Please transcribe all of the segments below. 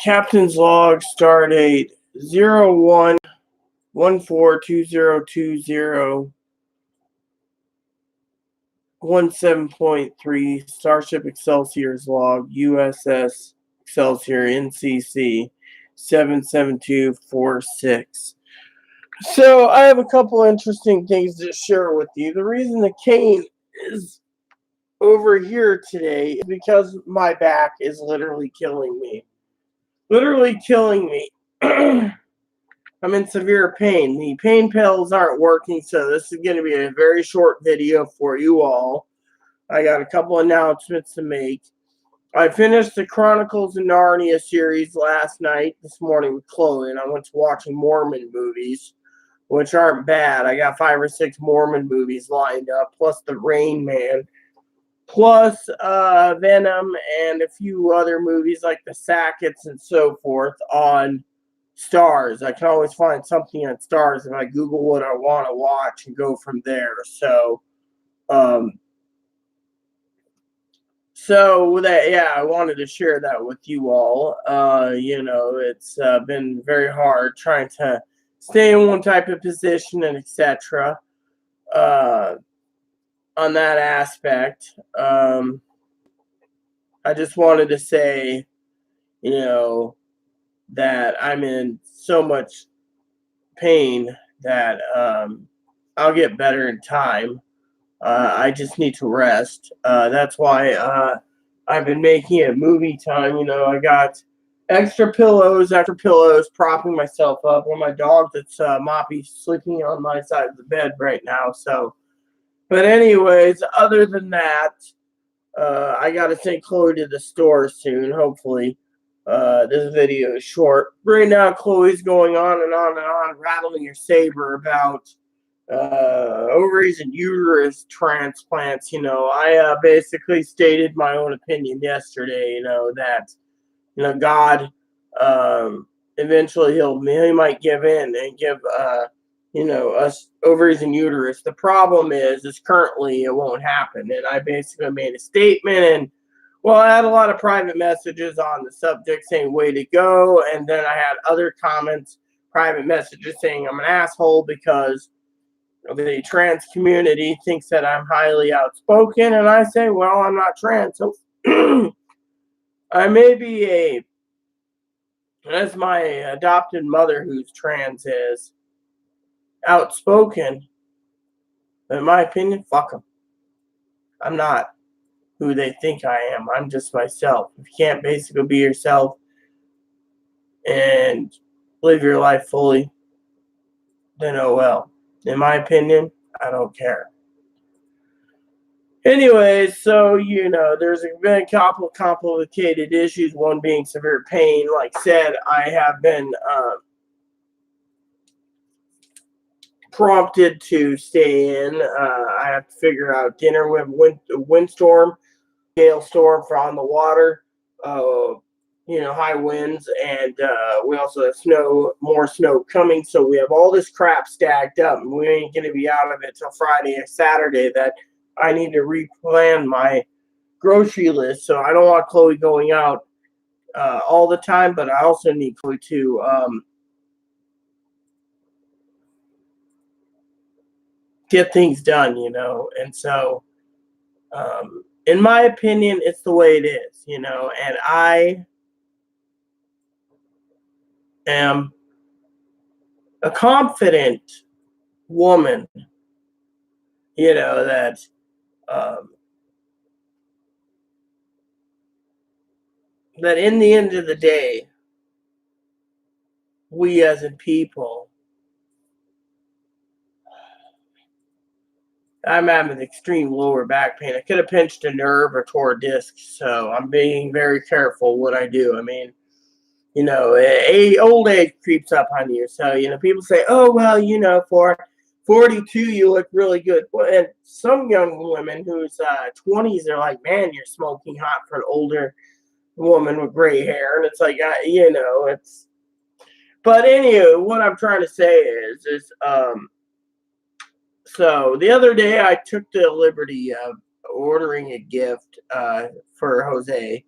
Captain's log, star date 0114202017.3, Starship Excelsior's log, USS Excelsior NCC 77246. So I have a couple interesting things to share with you. The reason the cane is over here today is because my back is literally killing me. Literally killing me. I'm in severe pain. The pain pills aren't working, so this is going to be a very short video for you all. I got a couple announcements to make. I finished the Chronicles of Narnia series last night, this morning with Chloe, and I went to watching Mormon movies, which aren't bad. I got 5 or 6 Mormon movies lined up, plus The Rain Man, plus Venom, and a few other movies like The Sackets and so forth on Stars. I can always find something on Stars if I Google what I want to watch and go from there. So that, yeah, I wanted to share that with you all. It's been very hard trying to stay in one type of position and etc. On that aspect. I just wanted to say, that I'm in so much pain that I'll get better in time. I just need to rest. That's why I've been making it movie time. I got extra pillows after pillows, propping myself up. Well, my dog that's Moppy sleeping on my side of the bed right now. So, but anyways, other than that, I gotta take Chloe to the store soon. Hopefully, this video is short. Right now, Chloe's going on and on and on, rattling her saber about ovaries and uterus transplants. I basically stated my own opinion yesterday. That God eventually he might give in and give us ovaries and uterus. The problem is currently it won't happen. And I basically made a statement, and I had a lot of private messages on the subject saying way to go, and then I had other comments, private messages saying I'm an asshole because the trans community thinks that I'm highly outspoken, and I say, well, I'm not trans, so I may be as my adopted mother who's trans is outspoken, but in my opinion, fuck them. I'm not who they think I am. I'm just myself. If you can't basically be yourself and live your life fully, then oh well. In my opinion, I don't care. Anyways, so there's been a couple of complicated issues. One being severe pain. Like I said, I have been prompted to stay in. I have to figure out dinner with windstorm, hailstorm for on the water. High winds, and we also have more snow coming. So we have all this crap stacked up, and we ain't gonna be out of it till Friday or Saturday. That I need to replan my grocery list. So I don't want Chloe going out all the time, but I also need Chloe to get things done, and so in my opinion, it's the way it is, and I am a confident woman, that that in the end of the day, we as a people, I'm having extreme lower back pain. I could have pinched a nerve or tore a disc, so I'm being very careful what I do. I mean, old age creeps up on you. So, people say, oh, well, for 42, you look really good. Well, and some young women whose 20s are like, man, you're smoking hot for an older woman with gray hair. And it's like, it's. But anyway, what I'm trying to say is, so the other day I took the liberty of ordering a gift for Jose.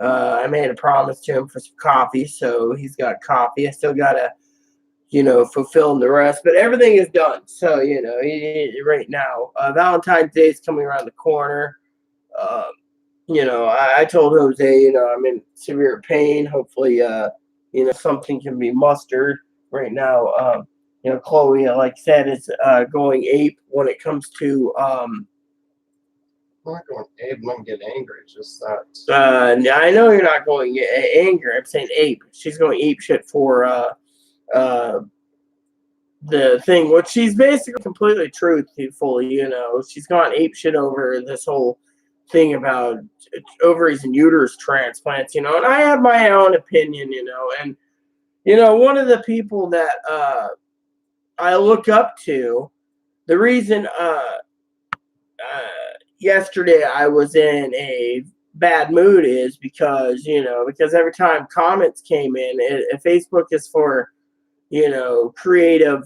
I made a promise to him for some coffee, so he's got coffee. I still gotta, fulfill the rest, but everything is done. So, right now, Valentine's Day is coming around the corner. Um, I told Jose, I'm in severe pain. Hopefully, something can be mustered right now. Chloe, like I said, is going ape when it comes to. I'm not going ape. I'm not getting angry. It's just that. I know you're not going angry. I'm saying ape. She's going ape shit for the thing, which she's basically completely truthful. She's gone ape shit over this whole thing about ovaries and uterus transplants. And I have my own opinion. And one of the people that I look up to, the reason yesterday I was in a bad mood is because every time comments came in, Facebook is for creative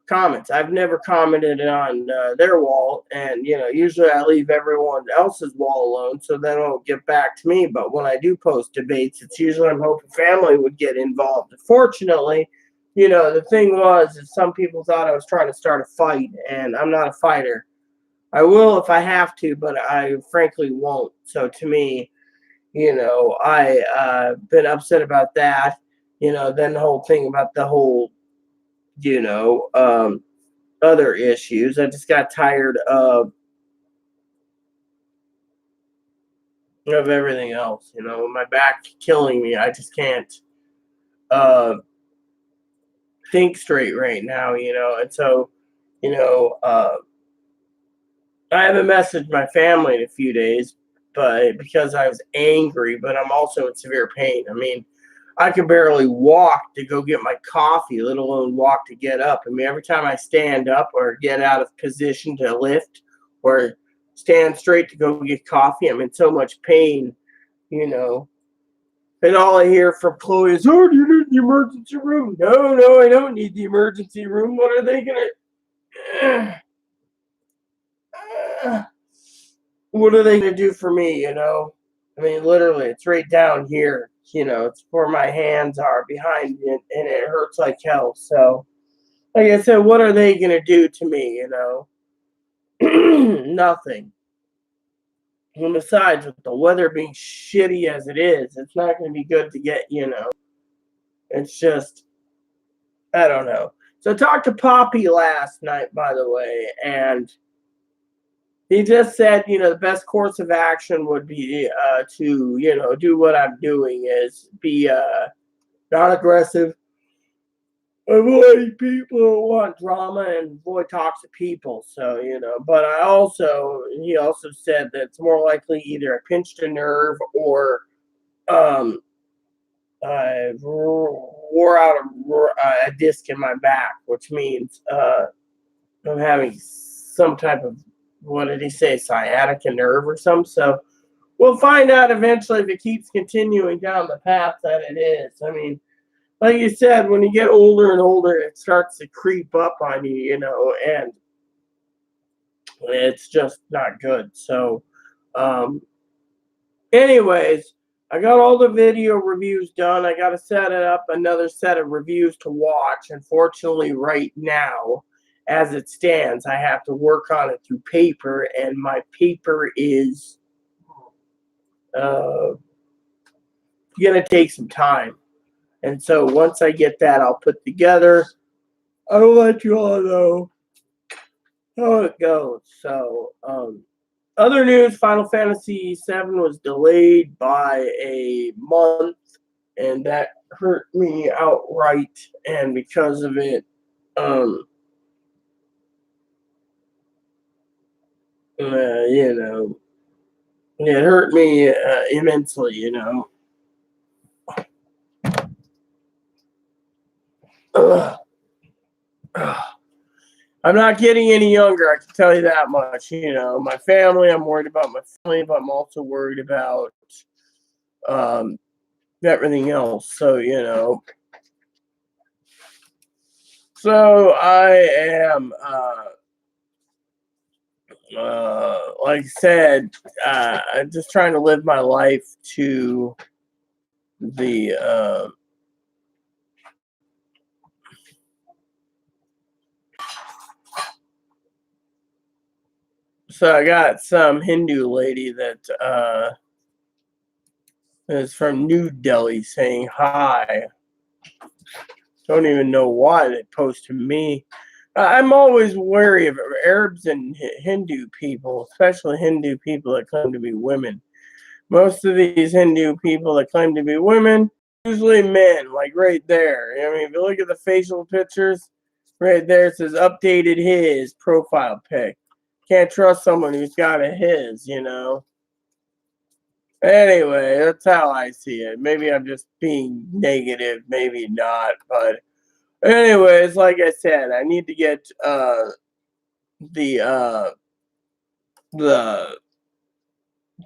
comments. I've never commented on their wall, and usually I leave everyone else's wall alone so they don't get back to me. But when I do post debates, it's usually I'm hoping family would get involved. Fortunately, the thing is some people thought I was trying to start a fight, and I'm not a fighter. I will if I have to, but I frankly won't. So to me, I been upset about that. Then the whole thing about the whole, you know, um, other issues. I just got tired of everything else. My back killing me. I just can't uh, think straight right now. And so, you know, uh, I haven't messaged my family in a few days, but because I was angry, but I'm also in severe pain. I mean, I can barely walk to go get my coffee, let alone walk to get up. I mean, every time I stand up or get out of position to lift or stand straight to go get coffee, I'm in so much pain, you know. And all I hear from Chloe is, "Oh, do you need the emergency room?" No, I don't need the emergency room. What are they gonna? What are they gonna do for me? I mean, literally, it's right down here. It's where my hands are behind it, and it hurts like hell. So, like I said, what are they gonna do to me? Nothing. And besides, with the weather being shitty as it is, it's not gonna be good to get. It's just, I don't know. So, I talked to Poppy last night, by the way, and he just said, the best course of action would be to, do what I'm doing is be non-aggressive, avoid people who want drama, and avoid toxic people. So, but he also said that it's more likely either I pinched a nerve or um, I wore out a disc in my back, which means I'm having some type of, what did he say, sciatica nerve or something. So we'll find out eventually if it keeps continuing down the path that it is. I mean, like you said, when you get older and older, it starts to creep up on you, and it's just not good. So, um, anyways, I got all the video reviews done. I got to set up another set of reviews to watch. Unfortunately, right now, as it stands, I have to work on it through paper, and my paper is going to take some time. And so once I get that all put together, I will let you all know how it goes. So, other news, Final Fantasy VII was delayed by a month, and that hurt me outright. And because of it, it hurt me immensely. Ugh. I'm not getting any younger, I can tell you that much. My family, I'm worried about my family, but I'm also worried about um, everything else. So I am like I said, I'm just trying to live my life to the so I got some Hindu lady that is from New Delhi saying hi. Don't even know why they post to me. I'm always wary of Arabs and Hindu people, especially Hindu people that claim to be women. Most of these Hindu people that claim to be women, usually men, like right there. I mean, if you look at the facial pictures, right there it says updated his profile pic. Can't trust someone who's got a his, you know. Anyway, that's how I see it. Maybe I'm just being negative, maybe not. But anyways, like I said, I need to get the uh the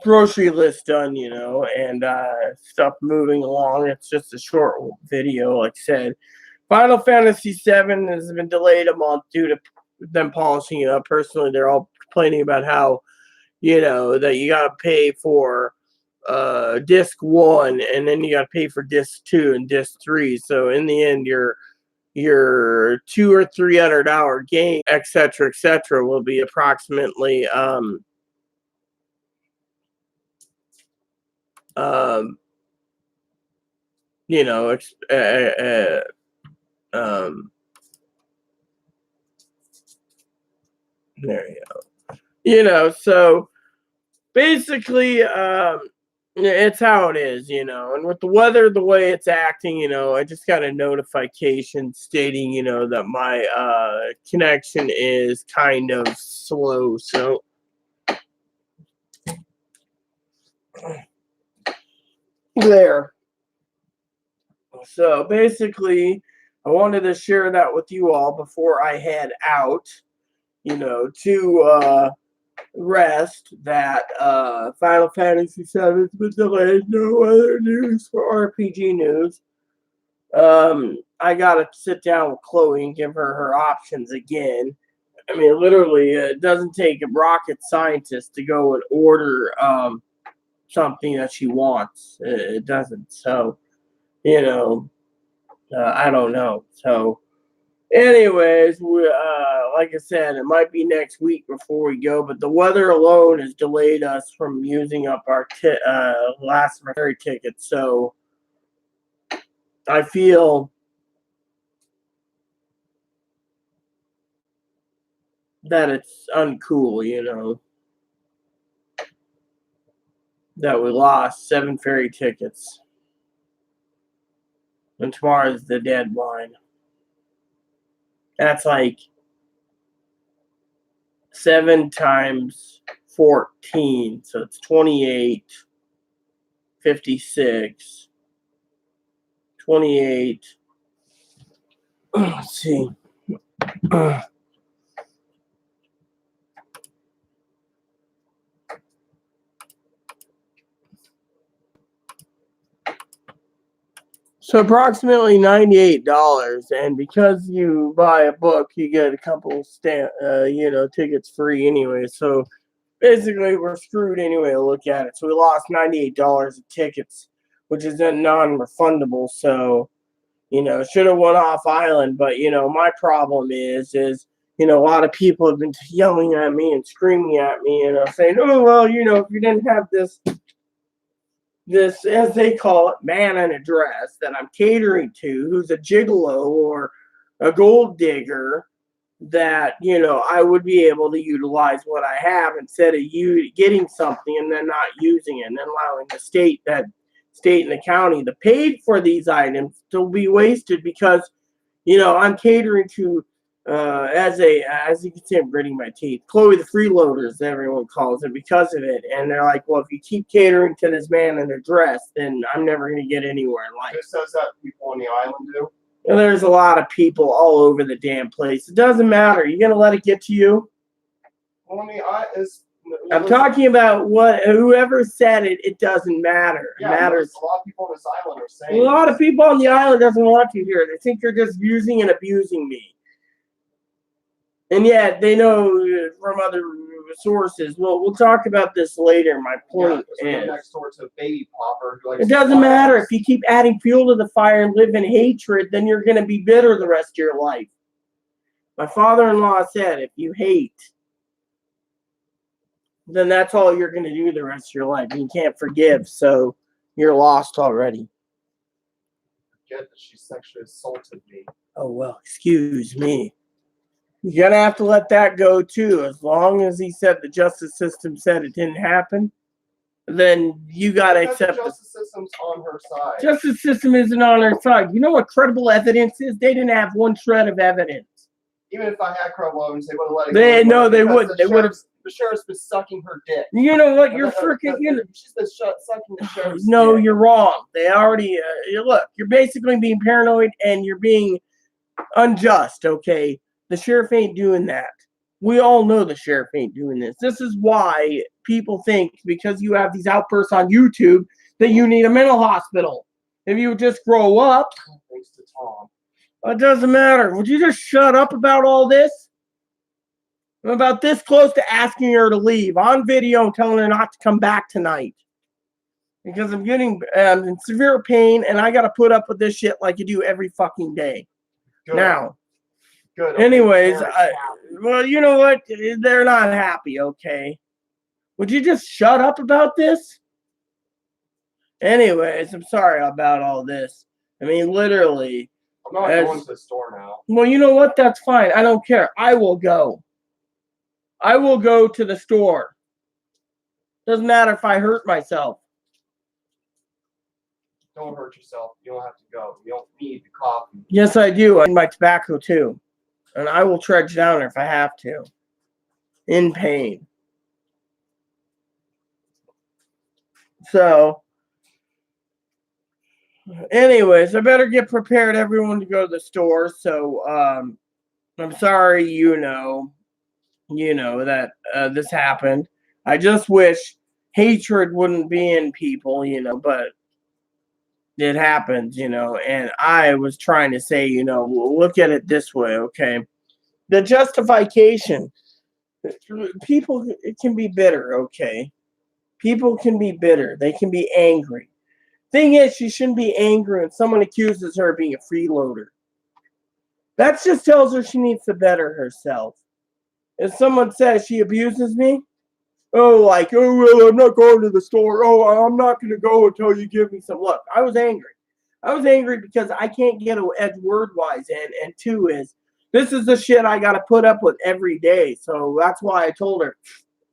grocery list done, you know, and stuff moving along. It's just a short video, like I said. Final Fantasy VII has been delayed a month due to them polishing it up. Personally, they're all complaining about how, you know, that you gotta pay for disc 1 and then you gotta pay for disc 2 and disc 3. So in the end your 200 or 300 hour game, etc., will be approximately you know, there you go. You know, so basically, it's how it is, you know. And with the weather, the way it's acting, you know, I just got a notification stating, you know, that my connection is kind of slow. So there. So basically, I wanted to share that with you all before I head out, you know, to rest that Final Fantasy VII has been delayed. No other news for RPG news. I gotta sit down with Chloe and give her options again. I mean, literally, it doesn't take a rocket scientist to go and order something that she wants. It doesn't. So, you know, I don't know. So, anyways, like I said, it might be next week before we go, but the weather alone has delayed us from using up our last ferry tickets. So I feel that it's uncool, you know, that we lost 7 ferry tickets, and tomorrow's the deadline. That's like 7 times 14, so it's 28, 56, 28. Let's see. So approximately $98, and because you buy a book, you get a couple you know, tickets free anyway. So basically, we're screwed anyway to look at it. So we lost $98 of tickets, which is then non-refundable. So you know, should have went off island. But you know, my problem is you know, a lot of people have been yelling at me and screaming at me, you know, saying, "Oh well, you know, if you didn't have this, as they call it, man in a dress that I'm catering to, who's a gigolo or a gold digger, that, you know, I would be able to utilize what I have instead of you getting something and then not using it and then allowing the state and the county to pay for these items to be wasted because, you know, I'm catering to as you can see, I'm gritting my teeth. Chloe the freeloaders, everyone calls it because of it. And they're like, well, if you keep catering to this man in a dress, then I'm never going to get anywhere in life. It says that people on the island do. And there's a lot of people all over the damn place. It doesn't matter. You're going to let it get to you? On the I'm talking about whoever said it. It doesn't matter. It matters. A lot of people on this island are saying. A lot of people on the island doesn't want you here. They think you're just using and abusing me. And yet they know from other sources. Well, we'll talk about this later. My point is is, next door to a baby popper who likes it doesn't matter. If you keep adding fuel to the fire and live in hatred, then you're going to be bitter the rest of your life. My father-in-law said, if you hate, then that's all you're going to do the rest of your life. You can't forgive, so you're lost already. Forget that she sexually assaulted me. Oh, well, excuse me. You're going to have to let that go, too. As long as he said the justice system said it didn't happen, then you got to accept the justice system's on her side. Justice system isn't on her side. You know what credible evidence is? They didn't have one shred of evidence. Even if I had credible evidence, they would have let it go. No, they wouldn't. They would have. The sheriff's been sucking her dick. You know what? You're freaking. She's been sucking the sheriff's No, dick. you're wrong. They already. Look, you're basically being paranoid and you're being unjust. Okay, the sheriff ain't doing that. We all know the sheriff ain't doing this. This is why people think because you have these outbursts on YouTube that you need a mental hospital. If you just grow up, thanks to Tom. It doesn't matter. Would you just shut up about all this? I'm about this close to asking her to leave on video and telling her not to come back tonight. Because I'm getting in severe pain and I got to put up with this shit like you do every fucking day. Good. Now, good. Anyways, well, you know what? They're not happy, okay? Would you just shut up about this? Anyways, I'm sorry about all this. I mean, literally. I'm not going to the store now. Well, you know what? That's fine. I don't care. I will go. I will go to the store. Doesn't matter if I hurt myself. Don't hurt yourself. You don't have to go. You don't need the coffee. Yes, I do. I need my tobacco too. And I will trudge down there if I have to. In pain. So, anyways, I better get prepared, everyone, to go to the store. So, I'm sorry, you know that this happened. I just wish hatred wouldn't be in people, but it happens, and I was trying to say, look at it this way, okay? The justification, people can be bitter, okay? People can be bitter. They can be angry. Thing is, she shouldn't be angry when someone accuses her of being a freeloader. That just tells her she needs to better herself. If someone says she abuses me, well, I'm not going to the store. Oh, I'm not going to go until you give me some. Look, I was angry. I was angry because I can't get an edge word-wise in. And two is, this is the shit I got to put up with every day. So that's why I told her,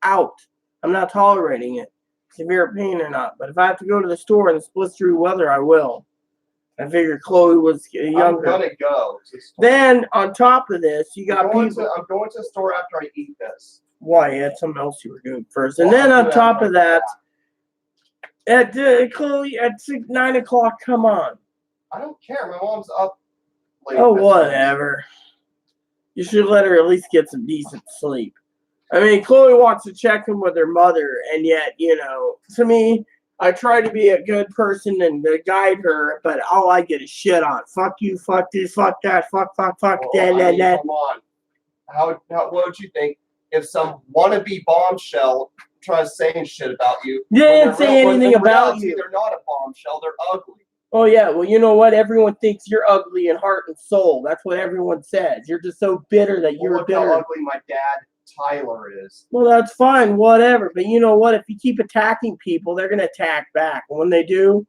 out. I'm not tolerating it. Severe pain or not. But if I have to go to the store in the split-through weather, I will. I figured Chloe was younger. I'm going to go to the store. Then, on top of this, you got people. I'm going to the store after I eat this. Why? You had something else you were doing first. And then on top of that, Chloe, at 9 o'clock, come on. I don't care. My mom's up late. Oh, whatever. You should let her at least get some decent sleep. I mean, Chloe wants to check in with her mother, and yet, to me, I try to be a good person and to guide her, but all I get is shit on. Fuck you, fuck this, fuck that, fuck that. Come on. What would you think if some wannabe bombshell tries saying shit about you? They didn't say anything about you. They're not a bombshell. They're ugly. Oh, yeah. Well, you know what? Everyone thinks you're ugly in heart and soul. That's what everyone says. You're just so bitter that you're look bitter. How ugly my dad, Tyler, is. Well, that's fine. Whatever. But you know what? If you keep attacking people, they're going to attack back. And when they do,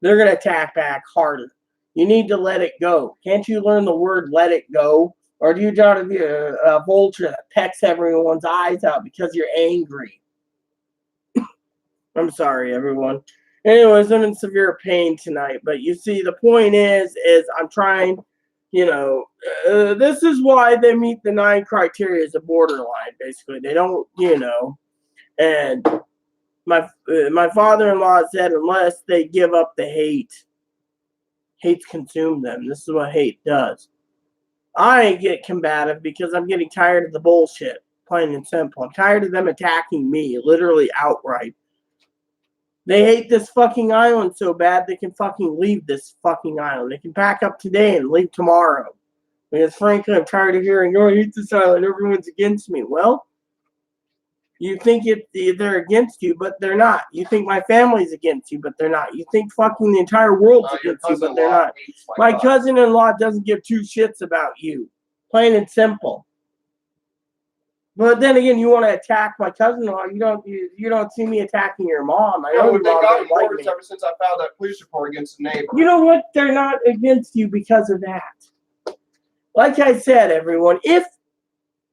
they're going to attack back harder. You need to let it go. Can't you learn the word let it go? Or do you try to be a vulture that pecks everyone's eyes out because you're angry? I'm sorry, everyone. Anyways, I'm in severe pain tonight. But you see, the point is I'm trying, this is why they meet the 9 criteria as a borderline, basically. They don't, and my father-in-law said unless they give up the hate, hate's consumed them. This is what hate does. I get combative because I'm getting tired of the bullshit, plain and simple. I'm tired of them attacking me, literally outright. They hate this fucking island so bad they can fucking leave this fucking island. They can pack up today and leave tomorrow. Because frankly, I'm tired of hearing, I hate this island, everyone's against me. Well, You think they're against you, but they're not. You think my family's against you, but they're not. You think fucking the entire world's against you, but they're not. My cousin-in-law doesn't give two shits about you. Plain and simple. But then again, you want to attack my cousin-in-law. You don't see me attacking your mom. I know they got like orders ever since I filed that police report against the neighbor. You know what? They're not against you because of that. Like I said, everyone, if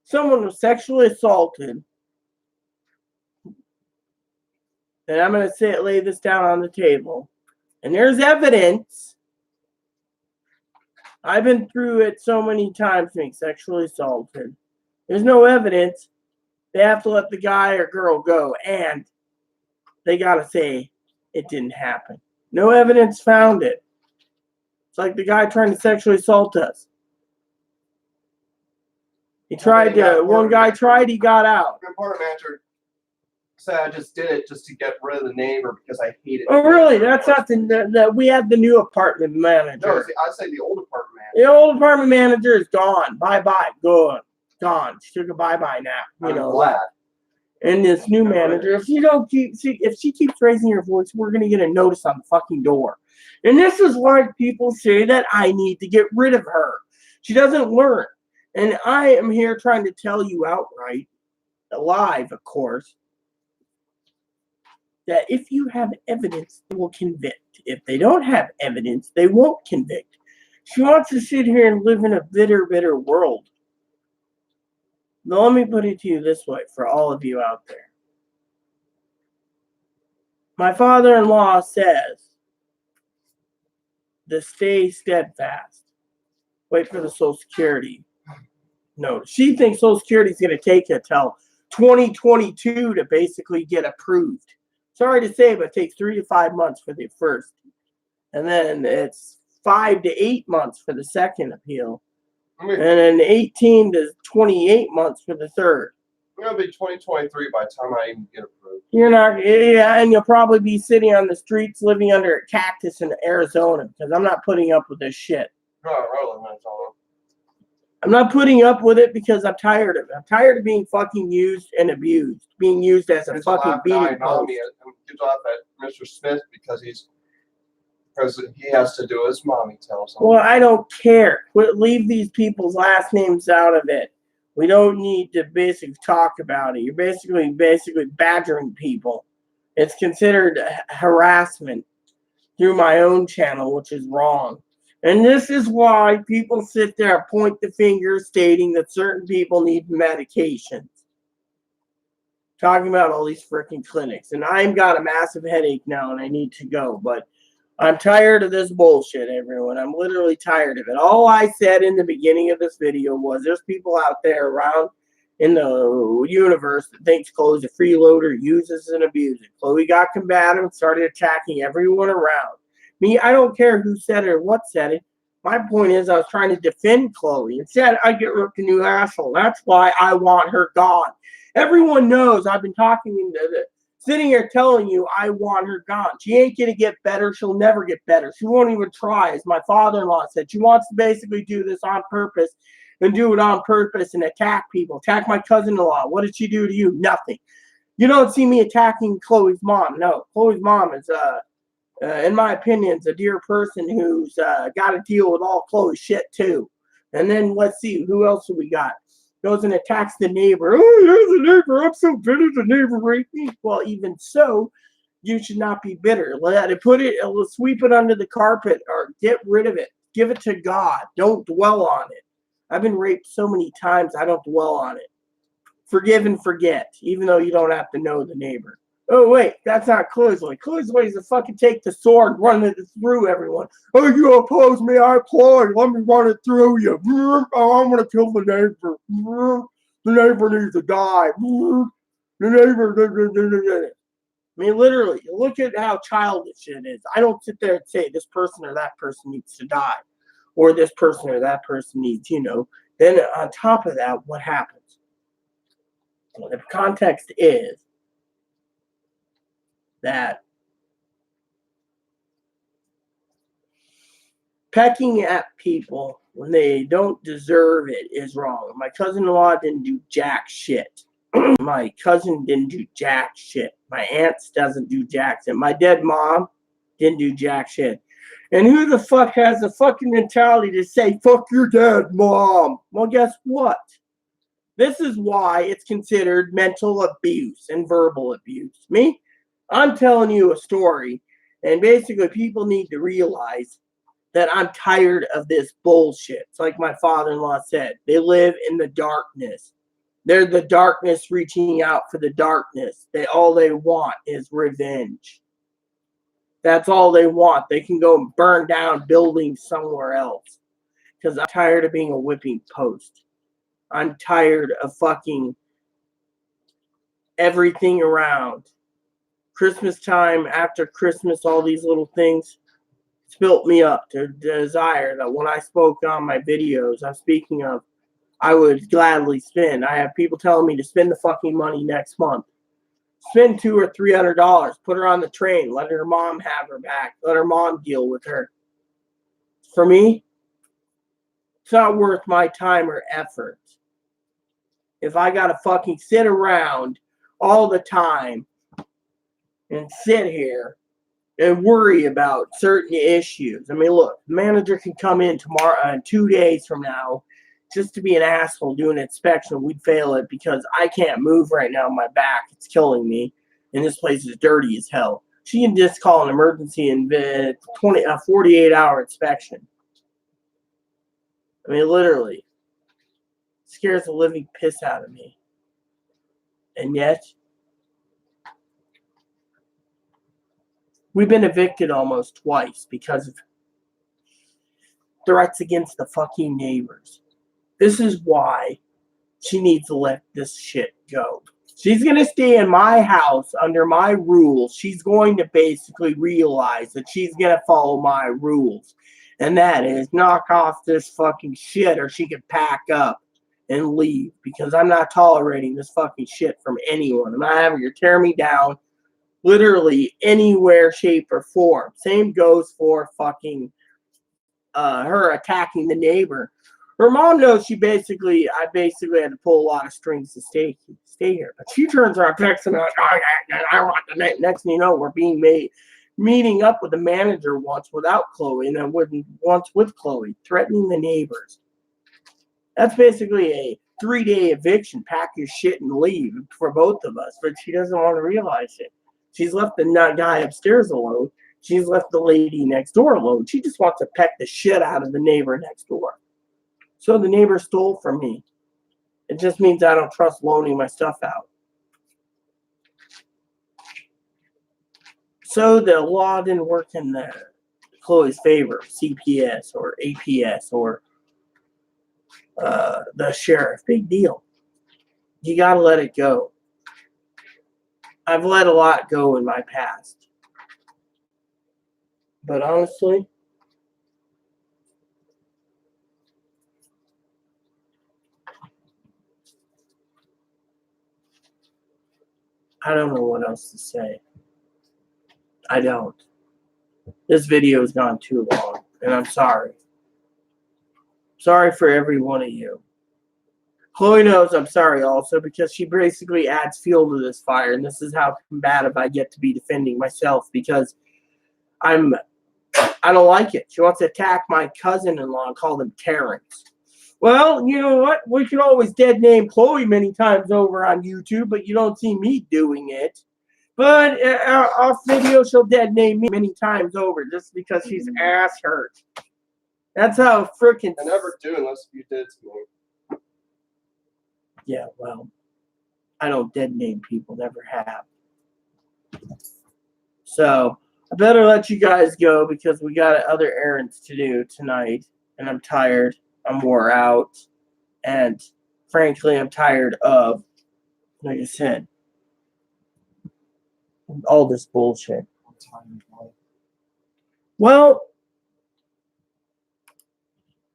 someone was sexually assaulted, and I'm going to lay this down on the table, and there's evidence. I've been through it so many times being sexually assaulted. There's no evidence. They have to let the guy or girl go, and they got to say it didn't happen. No evidence found it. It's like the guy trying to sexually assault us. He tried to, one guy tried, he got out. The apartment manager said I just did it just to get rid of the neighbor because I hated it. Oh, really? That's not we have the new apartment manager. No, I say the old apartment manager. The old apartment manager is gone. Bye-bye. Gone. She took a bye-bye nap. I'm glad. And this new manager, if she keeps raising her voice, we're going to get a notice on the fucking door. And this is why people say that I need to get rid of her. She doesn't learn. And I am here trying to tell you outright, live, of course, that if you have evidence, they will convict. If they don't have evidence, they won't convict. She wants to sit here and live in a bitter, bitter world. Now, let me put it to you this way for all of you out there. My father-in-law says to stay steadfast. Wait for the Social Security notice. She thinks Social Security is going to take it till 2022 to basically get approved. Sorry to say, but it takes 3 to 5 months for the first. And then it's 5 to 8 months for the second appeal. And then 18 to 28 months for the third. It'll be 2023 by the time I even get approved. You're not, yeah, and you'll probably be sitting on the streets living under a cactus in Arizona because I'm not putting up with this shit. I'm not putting up with it because I'm tired of it. I'm tired of being fucking used and abused. Being used as a fucking beating post. Gives off at Mr. Smith because he has to do as mommy tells him. Well, I don't care. Leave these people's last names out of it. We don't need to basically talk about it. You're basically badgering people. It's considered harassment through my own channel, which is wrong. And this is why people sit there and point the finger stating that certain people need medications. Talking about all these freaking clinics. And I've got a massive headache now and I need to go. But I'm tired of this bullshit, everyone. I'm literally tired of it. All I said in the beginning of this video was there's people out there around in the universe that thinks Chloe's a freeloader, uses and abuses it. Chloe got combative and started attacking everyone around. Me, I don't care who said it or what said it. My point is I was trying to defend Chloe. Instead, I get ripped a new asshole. That's why I want her gone. Everyone knows I've been sitting here telling you I want her gone. She ain't going to get better. She'll never get better. She won't even try, as my father-in-law said. She wants to basically do this on purpose and do it on purpose and attack people. Attack my cousin-in-law. What did she do to you? Nothing. You don't see me attacking Chloe's mom. No, Chloe's mom is, in my opinion, is a dear person who's got to deal with all Chloe's shit, too. And then let's see, who else have we got? Goes and attacks the neighbor. Oh, there's a neighbor. I'm so bitter the neighbor raped me. Well, even so, you should not be bitter. Sweep it under the carpet or get rid of it. Give it to God. Don't dwell on it. I've been raped so many times, I don't dwell on it. Forgive and forget, even though you don't have to know the neighbor. Oh, wait, that's not Chloe's way. Chloe's way is to fucking take the sword, run it through everyone. Oh, you oppose me, I applaud. Let me run it through you. Oh, I'm going to kill the neighbor. The neighbor needs to die. The neighbor. I mean, literally, look at how childish it is. I don't sit there and say this person or that person needs to die. Or this person or that person needs, Then on top of that, what happens? Well, the context is that pecking at people when they don't deserve it is wrong. My cousin-in-law didn't do jack shit. My cousin didn't do jack shit. My aunts doesn't do jack shit. My dead mom didn't do jack shit. And who the fuck has the fucking mentality to say, fuck your dead mom? Well, guess what? This is why it's considered mental abuse and verbal abuse. Me, I'm telling you a story, and basically people need to realize that I'm tired of this bullshit. It's like my father-in-law said, they live in the darkness. They're the darkness reaching out for the darkness. All they want is revenge. That's all they want. They can go and burn down buildings somewhere else. Because I'm tired of being a whipping post. I'm tired of fucking everything around. Christmas time, after Christmas, all these little things built me up to desire that when I spoke on my videos, I'm speaking of, I would gladly spend. I have people telling me to spend the fucking money next month. Spend $200 or $300. Put her on the train. Let her mom have her back. Let her mom deal with her. For me, it's not worth my time or effort. If I gotta fucking sit around all the time and sit here and worry about certain issues. I mean, look, the manager can come in tomorrow, 2 days from now, just to be an asshole, do an inspection. We'd fail it because I can't move right now. My back, it's killing me, and this place is dirty as hell. She can just call an emergency and 48-hour inspection. I mean, literally, scares the living piss out of me. And yet, we've been evicted almost twice because of threats against the fucking neighbors. This is why she needs to let this shit go. She's going to stay in my house under my rules. She's going to basically realize that she's going to follow my rules. And that is knock off this fucking shit or she can pack up and leave. Because I'm not tolerating this fucking shit from anyone. I'm not having her tear me down literally anywhere, shape, or form. Same goes for fucking her attacking the neighbor. Her mom knows I basically had to pull a lot of strings to stay here. But she turns around texting her, I want the next thing you know, we're meeting up with the manager once without Chloe and then once with Chloe, threatening the neighbors. That's basically a 3-day eviction. Pack your shit and leave for both of us. But she doesn't want to realize it. She's left the guy upstairs alone. She's left the lady next door alone. She just wants to peck the shit out of the neighbor next door. So the neighbor stole from me. It just means I don't trust loaning my stuff out. So the law didn't work in Chloe's favor. CPS or APS or the sheriff. Big deal. You got to let it go. I've let a lot go in my past. But honestly, I don't know what else to say. I don't. This video has gone too long, and I'm sorry. Sorry for every one of you. Chloe knows I'm sorry also because she basically adds fuel to this fire, and this is how combative I get to be defending myself because I don't like it. She wants to attack my cousin-in-law and call them Terrence. Well, you know what? We can always dead name Chloe many times over on YouTube, but you don't see me doing it. But off video, she'll dead name me many times over just because she's ass hurt. That's how freaking. I never do unless you did to me. Yeah, well, I don't dead name people, never have. So I better let you guys go because we got other errands to do tonight, and I'm tired. I'm wore out, and frankly, I'm tired of, like I said, all this bullshit. Well,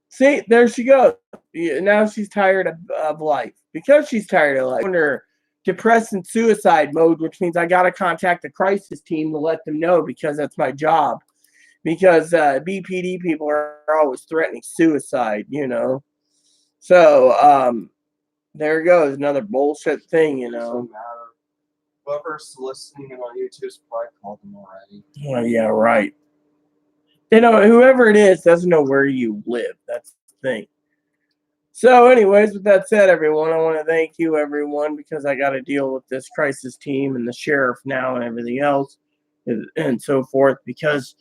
see, there she goes. Now she's tired of life. Because she's tired of life, I'm in her depressed and suicide mode, which means I got to contact the crisis team to let them know because that's my job. Because BPD people are always threatening suicide, you know. So there goes another bullshit thing, you know. Doesn't matter. Whoever's listening in on YouTube's probably called them already. Oh, yeah, right. They know whoever it is doesn't know where you live. That's the thing. So, anyways, with that said, everyone, I want to thank you, everyone, because I got to deal with this crisis team and the sheriff now and everything else and so forth because,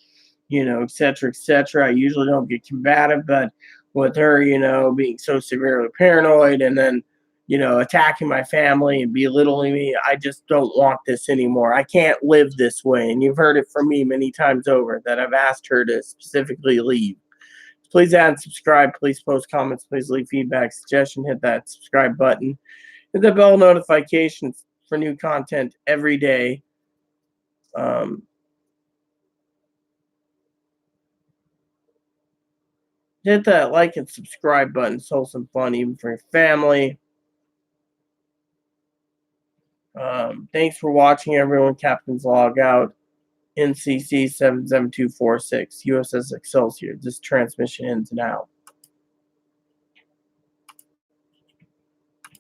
you know, et cetera, et cetera. I usually don't get combative, but with her, you know, being so severely paranoid and then, you know, attacking my family and belittling me, I just don't want this anymore. I can't live this way. And you've heard it from me many times over that I've asked her to specifically leave. Please add and subscribe. Please post comments. Please leave feedback, suggestion. Hit that subscribe button. Hit the bell notifications for new content every day. Hit that like and subscribe button. So some fun even for your family. Thanks for watching, everyone. Captain's Log Out. NCC 77246. USS Excelsior. This transmission ends now.